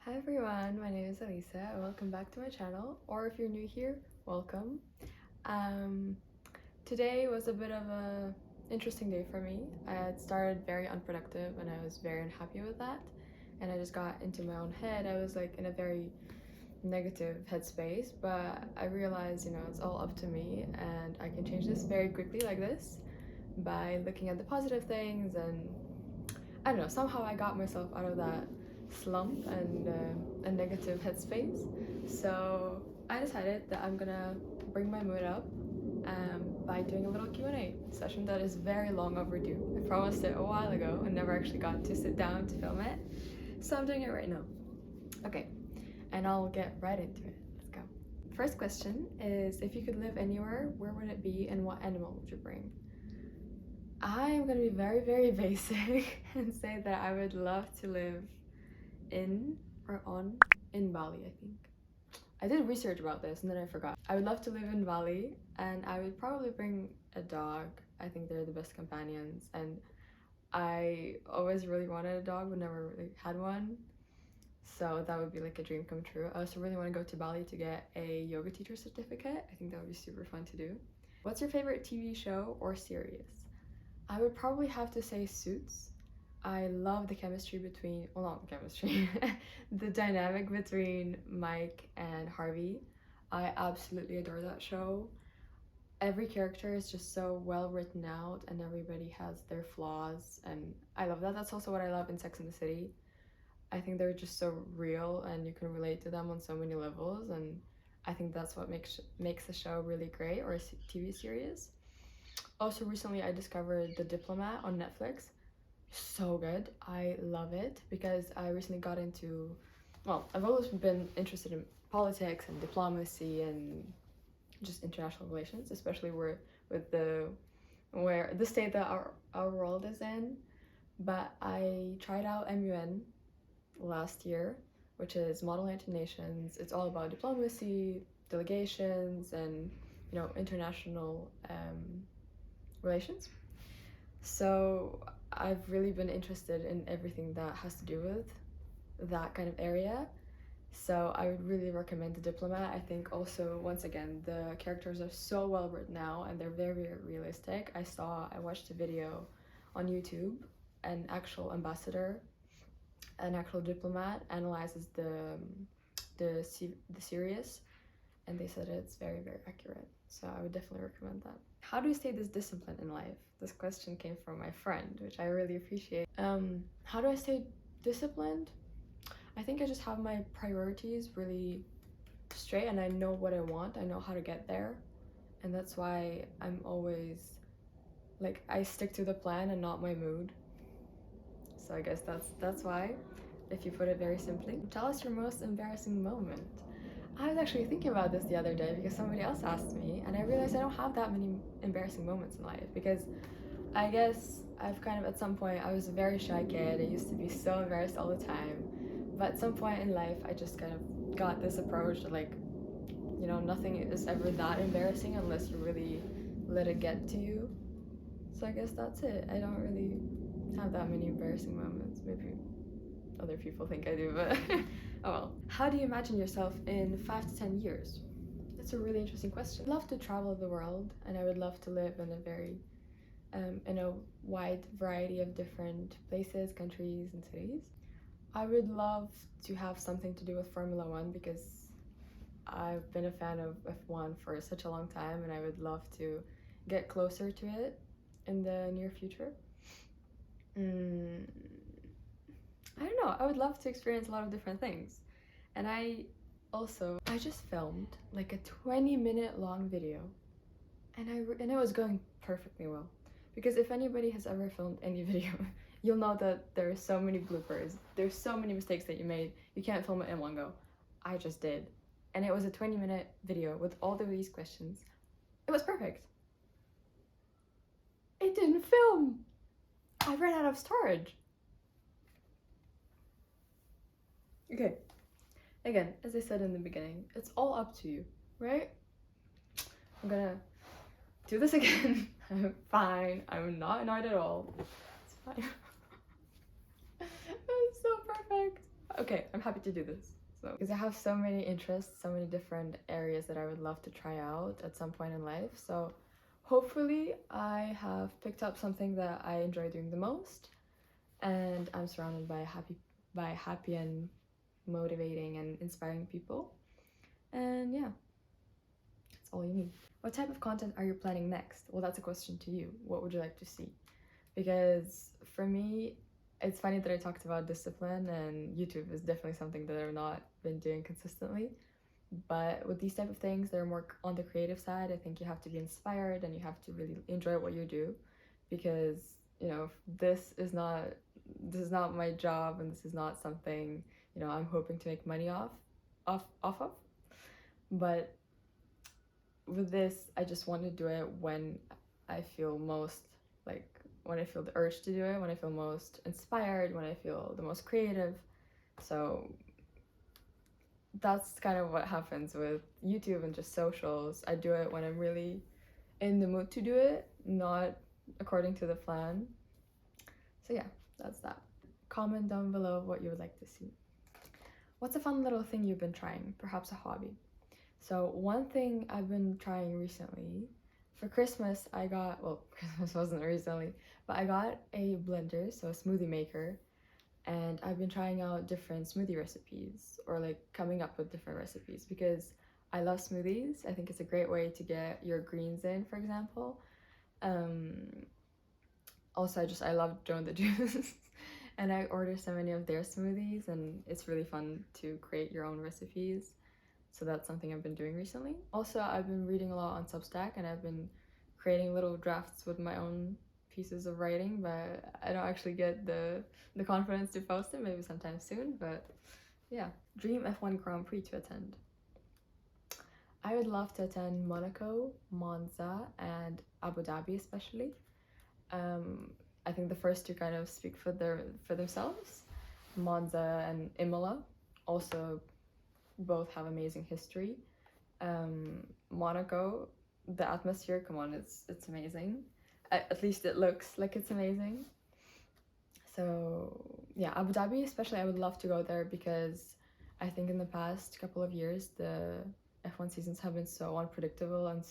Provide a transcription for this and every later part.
Hi everyone, my name is Elisa and welcome back to my channel, or if you're new here, welcome. Um, Today was a bit of a interesting day for me. I had started very unproductive and I was very unhappy with that, and I just got into my own head. I was like in a very negative headspace, but I realized, it's all up to me and I can change this very quickly like this by looking at the positive things, and I don't know, somehow I got myself out of that slump and a negative headspace. So I decided that I'm gonna bring my mood up by doing a little Q&A session that is very long overdue. I promised it a while ago and never actually got to sit down to film it. So I'm doing it right now. Okay, and I'll get right into it. Let's go. First question is, if you could live anywhere, where would it be and what animal would you bring? I am gonna be very, very basic and say that I would love to live in in Bali, I think. I did research about this and then I forgot. I would love to live in Bali and I would probably bring a dog. I think they're the best companions, and I always really wanted a dog but never really had one. So that would be like a dream come true. I also really want to go to Bali to get a yoga teacher certificate. I think that would be super fun to do. What's your favorite TV show or series? I would probably have to say Suits. I love the chemistry between, well, not the chemistry, the dynamic between Mike and Harvey. I absolutely adore that show. Every character is just so well written out and everybody has their flaws, and I love that. That's also what I love in Sex and the City. I think they're just so real and you can relate to them on so many levels, and I think that's what makes the show really great, or a TV series. Also, recently I discovered The Diplomat on Netflix. So good. I love it because I recently got into, well, I've always been interested in politics and diplomacy and just international relations, especially with where the state that our world is in. But I tried out MUN last year, which is Model United Nations. It's all about diplomacy, delegations, and international relations. So I've really been interested in everything that has to do with that kind of area. So I would really recommend The Diplomat. I think also, once again, the characters are so well written now and they're very, very realistic. I watched a video on YouTube, an actual ambassador, an actual diplomat analyzes the series, and they said it's very, very accurate. So I would definitely recommend that. How do you stay this disciplined in life? This question came from my friend, which I really appreciate. How do I stay disciplined? I think I just have my priorities really straight and I know what I want. I know how to get there. And that's why I'm always like, I stick to the plan and not my mood. So I guess that's why, if you put it very simply. Tell us your most embarrassing moment. I was actually thinking about this the other day because somebody else asked me, and I realized I don't have that many embarrassing moments in life, because I guess I've kind of, at some point, I was a very shy kid. I used to be so embarrassed all the time. But at some point in life, I just kind of got this approach that, like, nothing is ever that embarrassing unless you really let it get to you. So I guess that's it. I don't really have that many embarrassing moments. Maybe other people think I do, but oh well. How do you imagine yourself in 5 to 10 years? That's a really interesting question. I'd love to travel the world, and I would love to live in a very in a wide variety of different places, countries, and cities. I would love to have something to do with Formula One because I've been a fan of F1 for such a long time, and I would love to get closer to it in the near future. I don't know, I would love to experience a lot of different things. And I just filmed like a 20-minute long video, and it was going perfectly well. Because if anybody has ever filmed any video, you'll know that there are so many bloopers, there's so many mistakes that you made, you can't film it in one go. I just did. And it was a 20-minute video with all of these questions. It was perfect. It didn't film. I ran out of storage. Okay, again, as I said in the beginning, it's all up to you, right? I'm gonna do this again. I'm fine. I'm not annoyed at all. It's fine. It's so perfect. okay, I'm happy to do this. So, because I have so many interests, so many different areas that I would love to try out at some point in life. So hopefully I have picked up something that I enjoy doing the most, and I'm surrounded by happy and motivating and inspiring people. And yeah, that's all you need. What type of content are you planning next? Well, that's a question to you. What would you like to see? Because for me, it's funny that I talked about discipline, and YouTube is definitely something that I've not been doing consistently. But with these type of things, they're more on the creative side. I think you have to be inspired and you have to really enjoy what you do, because this is not my job, and this is not something I'm hoping to make money off of. But with this, I just want to do it when I feel most like when I feel the urge to do it, when I feel most inspired, when I feel the most creative. So that's kind of what happens with YouTube and just socials. I do it when I'm really in the mood to do it, not according to the plan. So yeah, that's that. Comment down below what you would like to see. What's a fun little thing you've been trying? Perhaps a hobby. So one thing I've been trying recently, for Christmas I got, well, Christmas wasn't recently, but I got a blender, so a smoothie maker, and I've been trying out different smoothie recipes, or like coming up with different recipes, because I love smoothies. I think it's a great way to get your greens in, for example. Also, I love Joan the Juice, and I order so many of their smoothies, and it's really fun to create your own recipes. So that's something I've been doing recently. Also, I've been reading a lot on Substack, and I've been creating little drafts with my own pieces of writing, but I don't actually get the confidence to post it, maybe sometime soon. But yeah, dream F1 Grand Prix to attend. I would love to attend Monaco, Monza, and Abu Dhabi especially. I think the first two kind of speak for themselves. Monza and Imola also both have amazing history. Monaco, the atmosphere, come on, it's amazing. At least it looks like it's amazing. So yeah, Abu Dhabi especially, I would love to go there, because I think in the past couple of years the F1 seasons have been so unpredictable and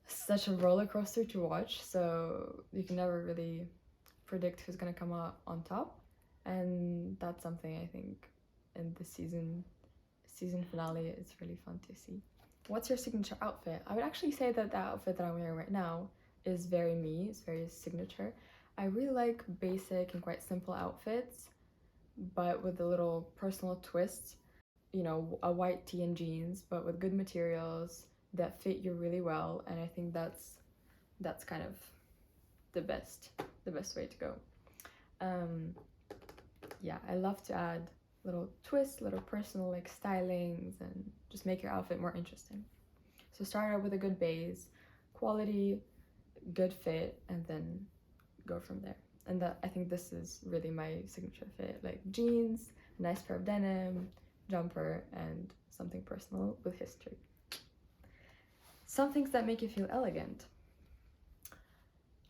such a roller coaster to watch, so you can never really predict who's gonna come out on top. And that's something I think in the season finale it's really fun to see. What's your signature outfit? I would actually say that the outfit that I'm wearing right now is very me, it's very signature. I really like basic and quite simple outfits, but with a little personal twist. A white tee and jeans, but with good materials that fit you really well, and I think that's kind of the best way to go. Yeah, I love to add little twists, little personal like stylings, and just make your outfit more interesting. So start out with a good base, quality, good fit, and then go from there. And I think this is really my signature fit, like jeans, nice pair of denim, jumper, and something personal with history. Some things that make you feel elegant.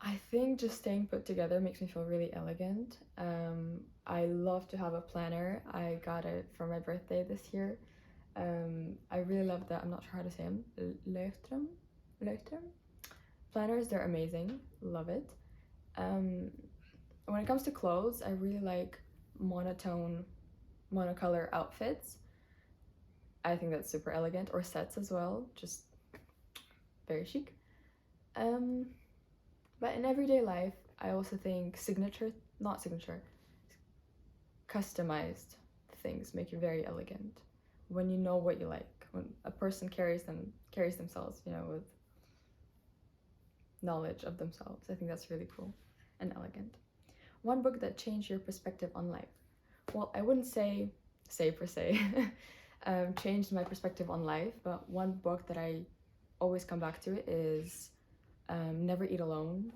I think just staying put together makes me feel really elegant. I love to have a planner. I got it for my birthday this year. I really love that. I'm not sure how to say them. Leuchtturm? Planners, they're amazing. Love it. When it comes to clothes, I really like monocolor outfits. I think that's super elegant, or sets as well, just very chic. But in everyday life, I also think customized things make you very elegant. When you know what you like, when a person carries themselves, with knowledge of themselves. I think that's really cool and elegant. One book that changed your perspective on life. Well, I wouldn't say per se changed my perspective on life, but one book that I always come back to is Never Eat Alone.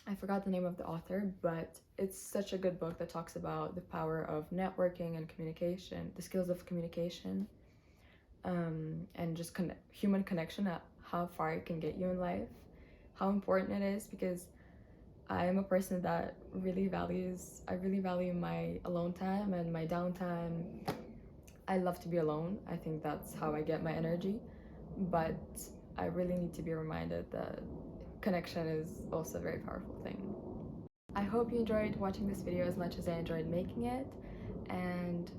I forgot the name of the author, but it's such a good book that talks about the power of networking and communication, the skills of communication, and just human connection, how far it can get you in life, how important it is, because I'm a person that I really value my alone time and my downtime. I love to be alone. I think that's how I get my energy. But I really need to be reminded that connection is also a very powerful thing. I hope you enjoyed watching this video as much as I enjoyed making it. And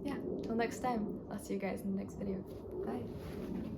yeah, till next time, I'll see you guys in the next video. Bye.